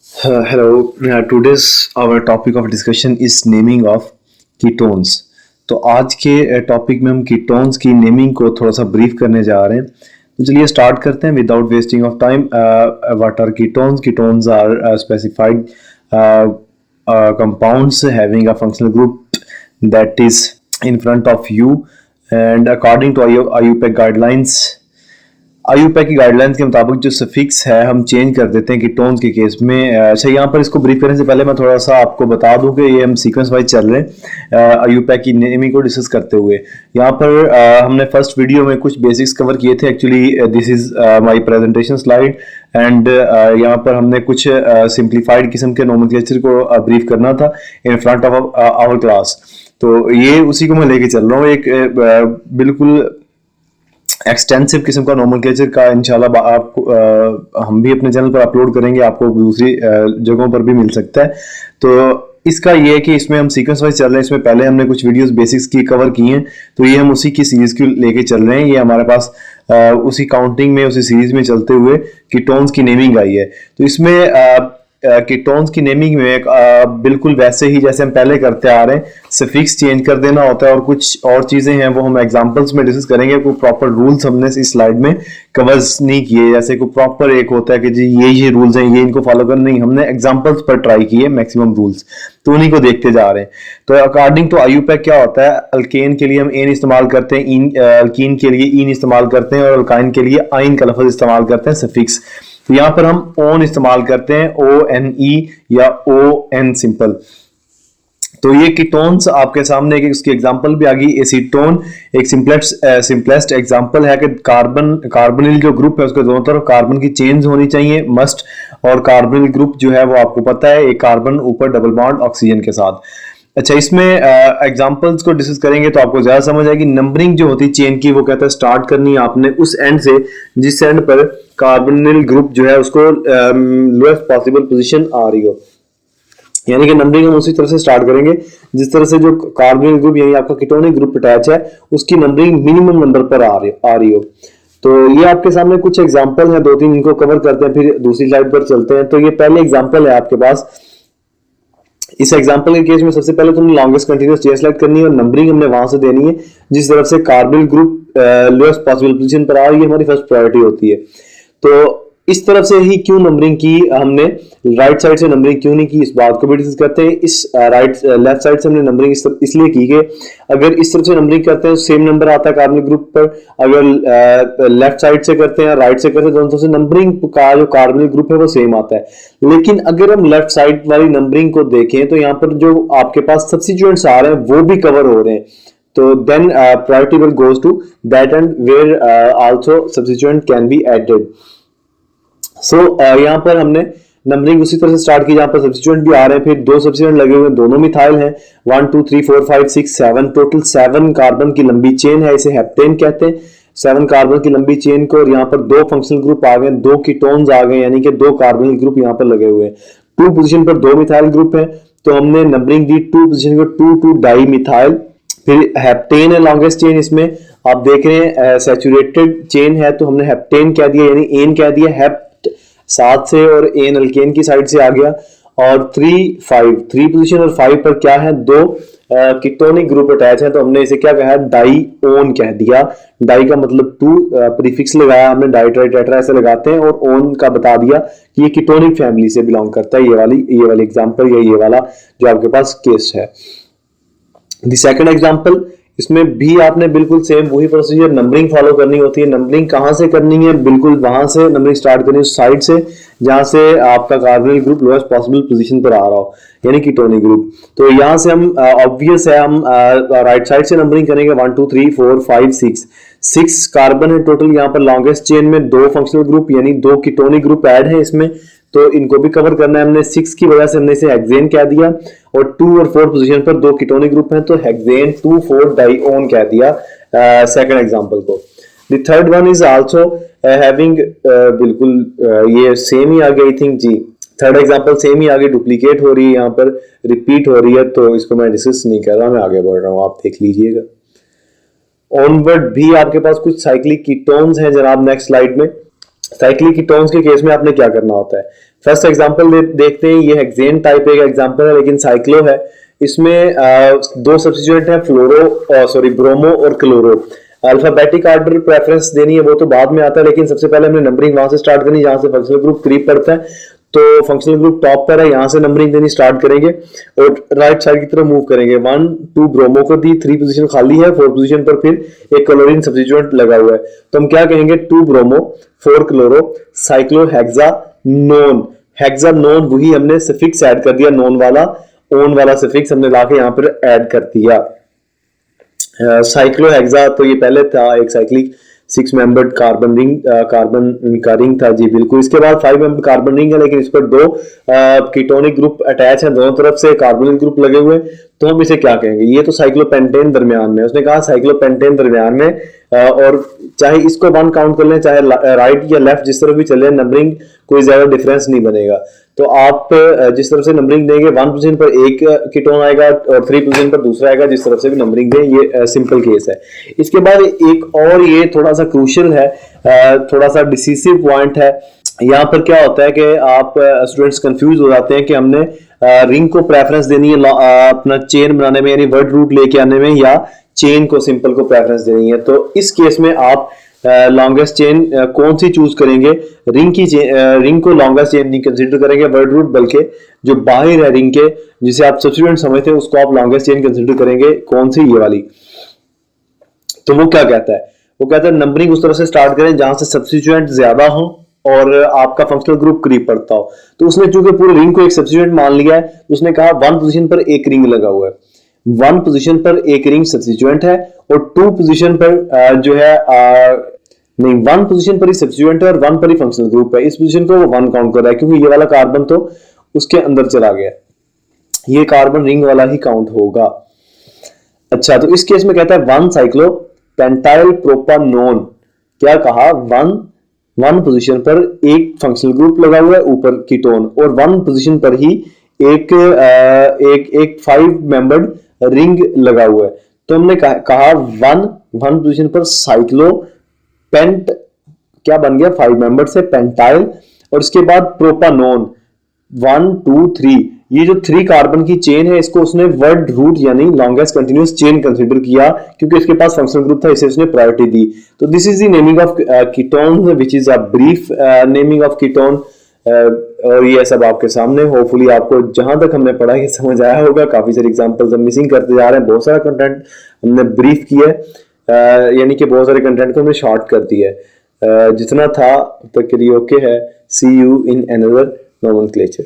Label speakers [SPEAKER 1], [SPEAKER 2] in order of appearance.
[SPEAKER 1] Hello. Today's our topic of discussion is naming of ketones. तो आज के topic में हम कीटोन्स की नेमिंग को थोड़ा सा ब्रीफ करने जा रहे हैं। तो चलिए स्टार्ट करते हैं without wasting of time. What are ketones? Ketones are specified compounds having a functional group that is in front of you, and according to IUPAC guidelines, IUPAC की गाइडलाइंस के मुताबिक जो सफिक्स है हम चेंज कर देते हैं कीटोन्स के केस में। अच्छा, यहाँ पर इसको ब्रीफ करने से पहले मैं थोड़ा सा आपको बता दूं कि ये हम सीक्वेंस वाइज चल रहे हैं आईयूपैक की नेमिंग को डिस्कस करते हुए। यहाँ पर हमने फर्स्ट वीडियो में कुछ बेसिक्स कवर किए थे। Actually this is my presentation slide, and यहाँ पर हमने कुछ सिंप्लीफाइड किस्म के नोमेनक्लेचर को ब्रीफ करना था in front of our class. तो ये उसी को मैं लेके चल रहा हूँ। एक बिल्कुल एक्सटेंसिव किस्म का नोमेनक्लेचर का इंशाल्लाह आपको हम भी अपने चैनल पर अपलोड करेंगे, आपको दूसरी जगहों पर भी मिल सकता है। तो इसका ये है कि इसमें हम सीक्वेंस वाइज चल रहे हैं। इसमें पहले हमने कुछ वीडियोस बेसिक्स की कवर की हैं, तो ये हम उसी की सीरीज को लेके चल रहे हैं। ये हमारे पास उसी काउंटिंग में उसी सीरीज में चलते हुए कीटोन्स की नेमिंग आई है। तो इसमें कीटोन्स की नेमिंग में बिल्कुल वैसे ही जैसे हम पहले करते आ रहे हैं, सफिक्स चेंज कर देना होता है और कुछ और चीजें हैं वो हम एग्जांपल्स में डिस्कस करेंगे। कोई प्रॉपर रूल्स हमने इस स्लाइड में कवर्स नहीं किए, जैसे कोई प्रॉपर एक होता है कि जी ये रूल्स हैं, ये इनको फॉलो करना, नहीं, हमने एग्जांपल्स पर ट्राई किए मैक्सिमम रूल्स, तो उन्हीं को देखते जा रहे हैं। तो अकॉर्डिंग टू आईयूपैक क्या होता है, अल्केन के लिए हम एन इस्तेमाल करते हैं, अल्कीन के लिए ईन इस्तेमाल करते हैं, और अल्काइन के लिए आइन का लफ्ज इस्तेमाल करते हैं, सफिक्स। तो यहां पर हम ओन इस्तेमाल करते हैं, ओ एन ई या ओ एन सिंपल। तो ये कीटोन्स आपके सामने एक उसकी एग्जांपल भी आ गई, एसीटोन एक सिंपलेस्ट एग्जांपल है कि कार्बनिल जो ग्रुप है उसके दोनों तरफ कार्बन की चेन्स होनी चाहिए मस्ट, और कार्बनिल ग्रुप जो है वो आपको पता है एक कार्बन ऊपर डबल बॉन्ड ऑक्सीजन के साथ। अच्छा, इसमें एग्जांपल्स को डिस्कस करेंगे तो आपको ज्यादा समझ आएगी। नंबरिंग जो होती है चेन की, वो कहता है स्टार्ट करनी है आपने उस एंड से जिस एंड पर कार्बोनिल ग्रुप जो है उसको लोएस्ट पॉसिबल पोजीशन आ रही हो, यानी कि नंबरिंग हम उसी तरह से स्टार्ट करेंगे जिस तरह से जो कार्बोनिल ग्रुप यानी आपका कीटोनिक ग्रुप अटैच है उसकी नंबरिंग मिनिमम नंबर पर आ रही हो। तो ये आपके सामने कुछ एग्जांपल है, दो तीन इनको कवर करते हैं फिर दूसरी स्लाइड पर चलते हैं। तो ये पहले एग्जांपल है आपके पास। इस एग्जांपल के केस में सबसे पहले तुमने लॉन्गेस्ट कंटीन्यूअस चेन सेलेक्ट करनी है और नंबरिंग हमने वहां से देनी है जिस तरफ से carbonyl group lowest possible position पर आ रही है, हमारी फर्स्ट प्रायोरिटी होती है। तो इस तरफ से ही क्यों नंबरिंग की हमने, राइट साइड से नंबरिंग क्यों नहीं की, इस बात को भी डिस्कस करते हैं। इस लेफ्ट साइड से हमने नंबरिंग इसलिए की कि अगर इस तरफ से नंबरिंग करते हैं सेम नंबर आता है कार्बनिक ग्रुप पर, अगर लेफ्ट साइड से करते हैं राइट से करते हैं दोनों तरफ से नंबरिंग का जो कार्बनिक ग्रुप है वो सेम आता है। लेकिन अगर हम लेफ्ट साइड वाली नंबरिंग को देखें तो यहाँ पर जो आपके पास सब्स्टिट्यूएंट्स आ रहे हैं वो भी कवर हो रहे हैं, तो then priority will goes to that and where also substituent can be added. So यहाँ पर हमने नंबरिंग उसी तरह से स्टार्ट की जहां पर सब्स्टिट्यूएंट भी आ रहे हैं, फिर दो सब्स्टिट्यूएंट लगे हुए हैं, दोनों मिथाइल हैं, 1 2 3 4 5 6 7 टोटल 7 कार्बन की लंबी चेन है, इसे हेप्टेन कहते हैं। 7 कार्बन की लंबी चेन को, और यहाँ पर दो फंक्शनल ग्रुप आ गए, दो कीटोन्स आ गए, यानी कि दो कार्बनिल ग्रुप यहाँ पर लगे हुए हैं। 2 पोजीशन पर दो मिथाइल ग्रुप है, तो हमने नंबरिंग दी 2 पोजीशन को 2 2 डाई मिथाइल। फिर हेप्टेन है लॉन्गेस्ट चेन, इसमें आप देख रहे हैं सैचुरेटेड चेन है तो हमने हेप्टेन कह दिया, यानी एन कह दिया, हेप्ट साथ से और एन अल्केन की साइड से आ गया। और 3 पोजीशन और 5 पर क्या है, दो कीटोनिक ग्रुप अटैच है, तो हमने इसे क्या कहा, डाई ओन कह दिया। डाई का मतलब 2 प्रीफिक्स लगाया हमने, डाई ट्राई टेट्रा ऐसे लगाते हैं, और ओन का बता दिया कि ये कीटोनिक फैमिली से बिलोंग करता है। ये वाली एग्जांपल या ये वाला जो आपके पास केस है। द सेकंड एग्जांपल, इसमें भी आपने बिल्कुल सेम वही प्रोसीजर नंबरिंग फॉलो करनी होती है। नंबरिंग कहां से करनी है, बिल्कुल वहां से नंबरिंग स्टार्ट करनी है उस साइड से जहां से आपका carbonyl group lowest possible position पर आ रहा हो, यानी कीटोनिक ग्रुप। तो यहां से हम ऑब्वियस है हम राइट साइड से नंबरिंग करेंगे 1 2 3 4 5 6 कार्बन है टोटल। यहाँ पर लॉन्गेस्ट चेन में दो फंक्शनल ग्रुप यानी दो कीटोनिक ग्रुप ऐड है इसमें, तो इनको भी कवर करना है हमने। 6 की वजह से हमने इसे हेक्सेन कह दिया, और 2 और 4 पोजीशन पर दो कीटोनिक ग्रुप हैं तो हेक्सेन 2 4 डाइओन कह दिया सेकंड एग्जांपल को। The third one is also having, बिल्कुल ये सेम ही आ गई थिंक जी, थर्ड एग्जांपल सेम ही आगे डुप्लीकेट हो रही है, यहाँ पर रिपीट हो रही है, तो इसको मैं डिस्कस नहीं कर रहा, मैं आगे बढ़ रहा हूँ, आप देख लीजिएगा। ऑनवर्ड भी आपके पास कुछ साइक्लिक कीटोन्स हैं जनाब नेक्स्ट स्लाइड में। साइक्लिक कीटोन्स के केस में आपने क्या करना होता है? फर्स्ट एग्जांपल देखते हैं, ये हेक्सेन टाइप एक एग्जांपल है लेकिन साइक्लो है। इसमें दो सब्स्टिट्यूएंट हैं, ब्रोमो और क्लोरो। अल्फाबेटिक ऑर्डर प्रेफरेंस देनी है वो तो बाद में आता है, लेकिन सबसे पहले हमें नंबरिंग वहां से स्टार्ट करनी है जहां से फंक्शनल ग्रुप करीब पड़ता है। तो फंक्शनल ग्रुप टॉप पर है, यहां से नंबरिंग देनी स्टार्ट करेंगे और राइट साइड की तरफ मूव करेंगे। 1 2 ब्रोमो को दी, 3 पोजीशन खाली है, 4 पोजीशन पर फिर एक क्लोरीन सब्स्टिट्यूएंट लगा हुआ है। तो हम क्या कहेंगे? 2 ब्रोमो 4 क्लोरो साइक्लोहेक्सानोन। हेक्सानोन वही हमने सफिक्स ऐड कर दिया, नोन वाला, ओन वाला सफिक्स हमने लाके यहां पर ऐड कर दिया। साइक्लोहेक्सा तो ये पहले था एक साइक्लिक 6 मेंबर्ड कार्बन का रिंग था जी, बिल्कुल। इसके बाद 5 मेंबर्ड कार्बन रिंग है, लेकिन इस पर 2 कीटोनिक ग्रुप अटैच है, दोनों तरफ से कार्बोनिल ग्रुप लगे हुए। तो हम इसे क्या कहेंगे? ये तो साइक्लोपेंटेन दरमियान में, उसने कहा साइक्लोपेंटेन दरमियान में, और चाहे इसको 1 काउंट कर लें, चाहे राइट या लेफ्ट जिस तरफ भी चले, नंबरिंग कोई ज्यादा डिफरेंस नहीं बनेगा। तो आप जिस तरफ से नंबरिंग देंगे, 1 पोजीशन पर एक कीटोन आएगा और 3 पोजीशन पर दूसरा आएगा, जिस तरफ से भी नंबरिंग दें। ये सिंपल केस है। इसके बाद एक और ये थोड़ा सा क्रूशियल है, थोड़ा सा डिसिसिव पॉइंट है। यहाँ पर क्या होता है कि आप स्टूडेंट्स कंफ्यूज हो जाते हैं कि हमने रिंग को प्रेफरेंस देनी है अपना चेन बनाने में, यानी वर्ड रूट लेके आने में, या चेन को सिंपल को प्रेफरेंस देनी है। तो इस केस में आप लॉन्गेस्ट चेन कौन सी चूज करेंगे? रिंग को लॉन्गेस्ट चेन नहीं कंसीडर करेंगे वर्ड रूट, बल्कि जो बाहर है रिंग के, जिसे आप सब्स्टिट्यूएंट समझते हैं, उसको आप लॉन्गेस्ट चेन कंसीडर करेंगे। कौन सी? ये वाली। तो वो क्या कहता है? वो कहता है नंबरिंग उस तरह से स्टार्ट करें जहां से सब्स्टिट्यूएंट ज्यादा हो और आपका फंक्शनल ग्रुप करीब पड़ता हो। तो उसने चूंकि पूरे रिंग को एक सब्स्टिट्यूएंट मान लिया है, उसने कहा 1 पोजीशन पर एक रिंग लगा हुआ है, 1 पोजीशन पर एक रिंग सब्स्टिट्यूएंट है, और 2 पोजीशन पर जो है नहीं, 1 पोजीशन पर ही सब्स्टिट्यूएंट है और 1 पर ही फंक्शनल ग्रुप है। इस पोजीशन को वो 1 काउंट कर रहा है, क्योंकि ये वाला कार्बन तो उसके अंदर चला गया, ये कार्बन रिंग वाला ही काउंट होगा। अच्छा, तो इस केस में कहता है 1 साइक्लो पेंटाइल प्रोपानोन। क्या कहा? 1 पोजीशन पर एक फंक्शनल ग्रुप लगा हुआ है, ऊपर कीटोन, और 1 पोजीशन पर ही एक 5 मेंबर्ड रिंग लगा हुआ है। तो हमने कहा 1 पोजीशन पर साइक्लो पेंट क्या बन गया? 5 मेंबर से पेंटाइल, और इसके बाद प्रोपानोन 1 2 3। ये जो 3 कार्बन की चेन है, इसको उसने वर्ड रूट यानी लॉन्गेस्ट कंटिन्यूअस चेन कंसीडर किया, क्योंकि इसके पास फंक्शनल ग्रुप था, इसे उसने प्रायोरिटी दी। तो this is the naming of ketone, which is a brief naming of ketone. और ये सब आपके सामने, होपफुली आपको जहां तक हमने पढ़ा ये समझ आया होगा। काफी सारे एग्जांपल्स हम मिसिंग करते जा रहे हैं, बहुत सारा कंटेंट हमने ब्रीफ किया है, यानी कि बहुत सारे कंटेंट को हमने शॉर्ट कर दिया है। जितना था तक के लिए ओके है। सी यू इन अनदर नोमेनक्लेचर।